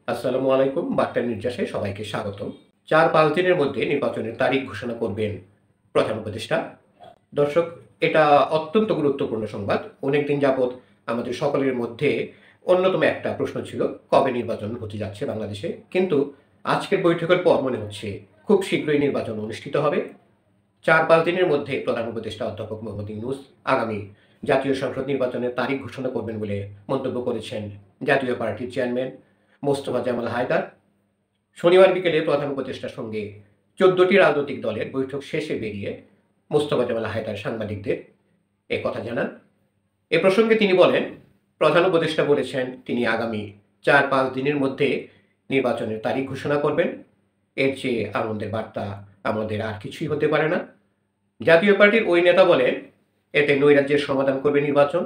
আসসালামু আলাইকুম। বার্তা নির্যাসে সবাইকে স্বাগতম। ৪-৫ দিনের মধ্যে নির্বাচনের তারিখ ঘোষণা করবেন প্রধান উপদেষ্টা। দর্শক, এটা অত্যন্ত গুরুত্বপূর্ণ সংবাদ। অনেকদিন যাবৎ আমাদের সকলের মধ্যে অন্যতম একটা প্রশ্ন ছিল, কবে নির্বাচন হতে যাচ্ছে বাংলাদেশে? কিন্তু আজকের বৈঠকের পর মনে হচ্ছে খুব শীঘ্রই নির্বাচন অনুষ্ঠিত হবে। ৪-৫ দিনের মধ্যে প্রধান উপদেষ্টা অধ্যাপক মোহাম্মদ ইউনূস আগামী জাতীয় সংসদ নির্বাচনের তারিখ ঘোষণা করবেন বলে মন্তব্য করেছেন জাতীয় পার্টির চেয়ারম্যান মোস্তফা জামাল হায়দার। শনিবার বিকেলে প্রধান উপদেষ্টার সঙ্গে ১৪টি রাজনৈতিক দলের বৈঠক শেষে বেরিয়ে মোস্তফা জামাল হায়দার সাংবাদিকদের কথা জানান। এ প্রসঙ্গে তিনি বলেন, প্রধান উপদেষ্টা বলেছেন তিনি আগামী ৪-৫ দিনের মধ্যে নির্বাচনের তারিখ ঘোষণা করবেন। এর চেয়ে আনন্দের বার্তা আমাদের আর কিছুই হতে পারে না। জাতীয় পার্টির ওই নেতা বলেন, এতে নৈরাজ্যের সমাধান করবে নির্বাচন।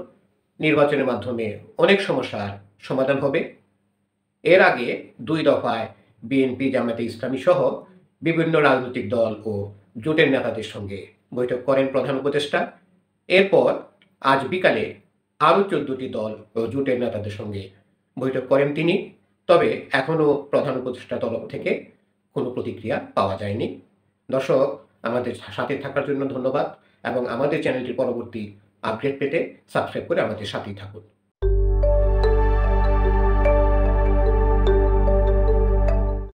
নির্বাচনের মাধ্যমে অনেক সমস্যার সমাধান হবে। এর আগে ২ দফায় বিএনপি, জামায়াতে ইসলামী সহ বিভিন্ন রাজনৈতিক দল ও জোটের নেতাদের সঙ্গে বৈঠক করেন প্রধান উপদেষ্টা। এরপর আজ বিকালে আরও ১৪টি দল ও জোটের নেতাদের সঙ্গে বৈঠক করেন তিনি। তবে এখনও প্রধান উপদেষ্টার তরফ থেকে কোনো প্রতিক্রিয়া পাওয়া যায়নি। দর্শক, আমাদের সাথে থাকার জন্য ধন্যবাদ এবং আমাদের চ্যানেলটির পরবর্তী আপডেট পেতে সাবস্ক্রাইব করে আমাদের সাথেই থাকুন।